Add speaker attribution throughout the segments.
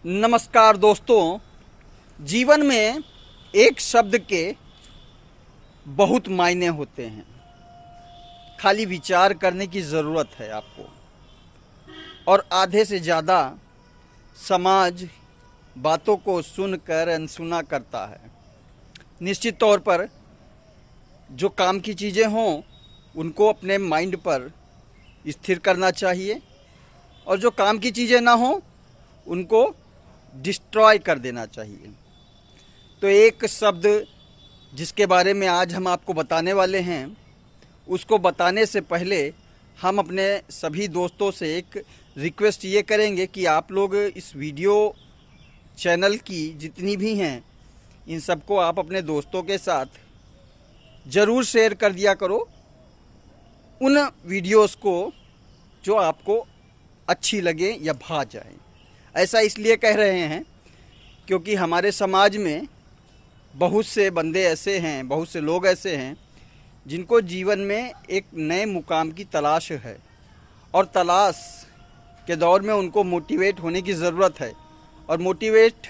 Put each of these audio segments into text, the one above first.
Speaker 1: नमस्कार दोस्तों। जीवन में एक शब्द के बहुत मायने होते हैं। खाली विचार करने की ज़रूरत है आपको। और आधे से ज़्यादा समाज बातों को सुनकर अनसुना करता है। निश्चित तौर पर जो काम की चीज़ें हों उनको अपने माइंड पर स्थिर करना चाहिए, और जो काम की चीज़ें ना हों उनको डिस्ट्रॉय कर देना चाहिए। तो एक शब्द जिसके बारे में आज हम आपको बताने वाले हैं, उसको बताने से पहले हम अपने सभी दोस्तों से एक रिक्वेस्ट ये करेंगे कि आप लोग इस वीडियो चैनल की जितनी भी हैं इन सबको आप अपने दोस्तों के साथ ज़रूर शेयर कर दिया करो, उन वीडियोस को जो आपको अच्छी लगे या भा जाए। ऐसा इसलिए कह रहे हैं क्योंकि हमारे समाज में बहुत से बंदे ऐसे हैं, बहुत से लोग ऐसे हैं जिनको जीवन में एक नए मुकाम की तलाश है, और तलाश के दौर में उनको मोटिवेट होने की ज़रूरत है, और मोटिवेट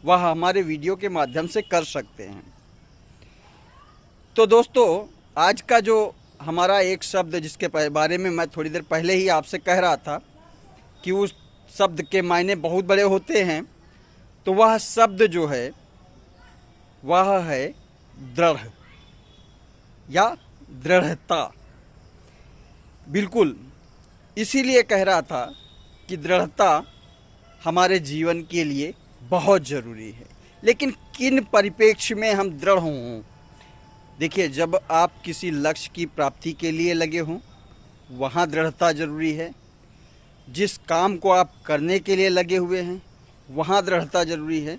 Speaker 1: वह हमारे वीडियो के माध्यम से कर सकते हैं। तो दोस्तों, आज का जो हमारा एक शब्द जिसके बारे में मैं थोड़ी देर पहले ही आपसे कह रहा था कि उस शब्द के मायने बहुत बड़े होते हैं, तो वह शब्द जो है वह है दृढ़ या दृढ़ता। बिल्कुल इसीलिए कह रहा था कि दृढ़ता हमारे जीवन के लिए बहुत ज़रूरी है। लेकिन किन परिप्रेक्ष्य में हम दृढ़ हों? देखिए, जब आप किसी लक्ष्य की प्राप्ति के लिए लगे हों वहाँ दृढ़ता ज़रूरी है। जिस काम को आप करने के लिए लगे हुए हैं वहाँ दृढ़ता ज़रूरी है।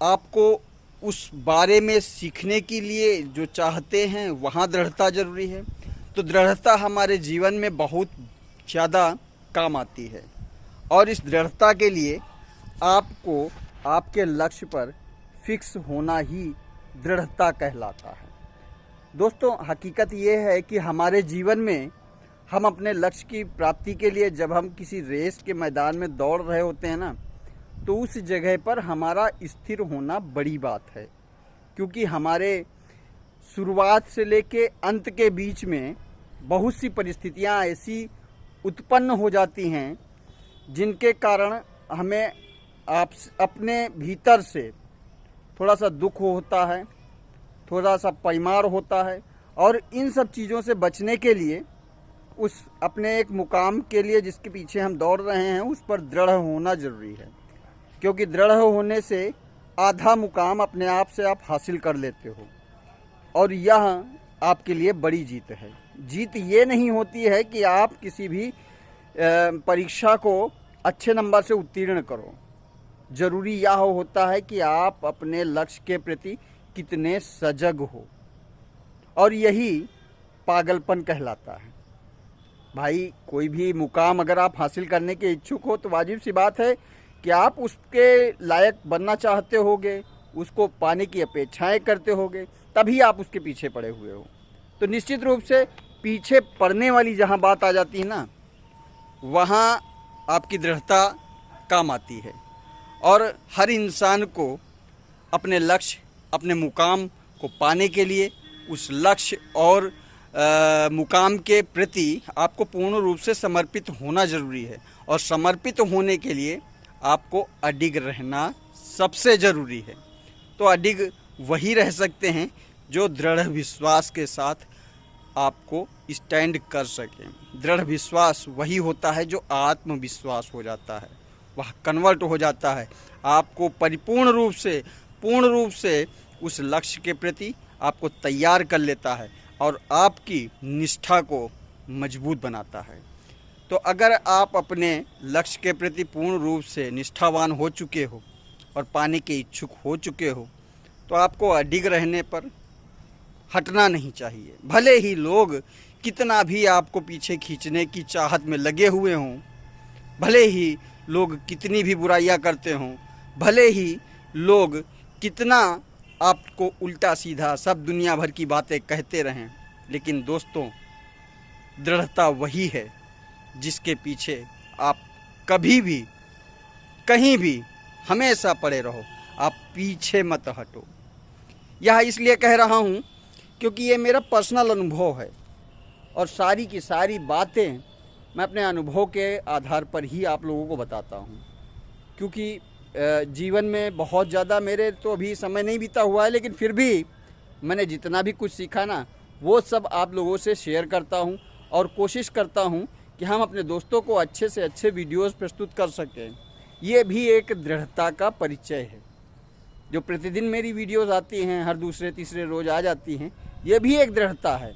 Speaker 1: आपको उस बारे में सीखने के लिए जो चाहते हैं वहाँ दृढ़ता ज़रूरी है। तो दृढ़ता हमारे जीवन में बहुत ज़्यादा काम आती है, और इस दृढ़ता के लिए आपको आपके लक्ष्य पर फिक्स होना ही दृढ़ता कहलाता है। दोस्तों, हकीकत ये है कि हमारे जीवन में हम अपने लक्ष्य की प्राप्ति के लिए जब हम किसी रेस के मैदान में दौड़ रहे होते हैं ना, तो उस जगह पर हमारा स्थिर होना बड़ी बात है। क्योंकि हमारे शुरुआत से लेके अंत के बीच में बहुत सी परिस्थितियां ऐसी उत्पन्न हो जाती हैं जिनके कारण हमें अपने भीतर से थोड़ा सा दुख होता है, थोड़ा सा पैमार होता है, और इन सब चीज़ों से बचने के लिए उस अपने एक मुकाम के लिए जिसके पीछे हम दौड़ रहे हैं उस पर दृढ़ होना ज़रूरी है। क्योंकि दृढ़ होने से आधा मुकाम अपने आप से आप हासिल कर लेते हो, और यह आपके लिए बड़ी जीत है। जीत ये नहीं होती है कि आप किसी भी परीक्षा को अच्छे नंबर से उत्तीर्ण करो। ज़रूरी यह होता है कि आप अपने लक्ष्य के प्रति कितने सजग हो, और यही पागलपन कहलाता है। भाई, कोई भी मुकाम अगर आप हासिल करने के इच्छुक हो तो वाजिब सी बात है कि आप उसके लायक बनना चाहते होगे, उसको पाने की अपेक्षाएं करते होगे, तभी आप उसके पीछे पड़े हुए हो। तो निश्चित रूप से पीछे पड़ने वाली जहां बात आ जाती है ना, वहां आपकी दृढ़ता काम आती है। और हर इंसान को अपने लक्ष्य, अपने मुकाम को पाने के लिए उस लक्ष्य और मुकाम के प्रति आपको पूर्ण रूप से समर्पित होना ज़रूरी है, और समर्पित होने के लिए आपको अडिग रहना सबसे ज़रूरी है। तो अडिग वही रह सकते हैं जो दृढ़ विश्वास के साथ आपको स्टैंड कर सकें। दृढ़ विश्वास वही होता है जो आत्मविश्वास हो जाता है, वह कन्वर्ट हो जाता है, आपको परिपूर्ण रूप से, पूर्ण रूप से उस लक्ष्य के प्रति आपको तैयार कर लेता है, और आपकी निष्ठा को मजबूत बनाता है। तो अगर आप अपने लक्ष्य के प्रति पूर्ण रूप से निष्ठावान हो चुके हो और पाने के इच्छुक हो चुके हो, तो आपको अडिग रहने पर हटना नहीं चाहिए। भले ही लोग कितना भी आपको पीछे खींचने की चाहत में लगे हुए हों, भले ही लोग कितनी भी बुराइयां करते हों, भले ही लोग कितना आपको उल्टा सीधा सब दुनिया भर की बातें कहते रहें, लेकिन दोस्तों, दृढ़ता वही है जिसके पीछे आप कहीं भी हमेशा पड़े रहो, आप पीछे मत हटो। यह इसलिए कह रहा हूँ क्योंकि ये मेरा पर्सनल अनुभव है और सारी की सारी बातें मैं अपने अनुभव के आधार पर ही आप लोगों को बताता हूँ। क्योंकि जीवन में बहुत ज़्यादा मेरे तो अभी समय नहीं बीता हुआ है, लेकिन फिर भी मैंने जितना भी कुछ सीखा ना वो सब आप लोगों से शेयर करता हूँ और कोशिश करता हूँ कि हम अपने दोस्तों को अच्छे से अच्छे वीडियोस प्रस्तुत कर सकें। ये भी एक दृढ़ता का परिचय है। जो प्रतिदिन मेरी वीडियोस आती हैं, हर दूसरे तीसरे रोज़ आ जाती हैं, ये भी एक दृढ़ता है।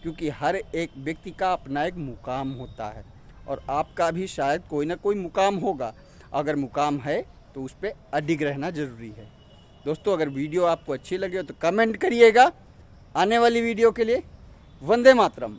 Speaker 1: क्योंकि हर एक व्यक्ति का अपना एक मुकाम होता है और आपका भी शायद कोई ना कोई मुकाम होगा। अगर मुकाम है तो उस पर अडिग रहना ज़रूरी है। दोस्तों, अगर वीडियो आपको अच्छी लगे तो कमेंट करिएगा आने वाली वीडियो के लिए। वंदे मातरम।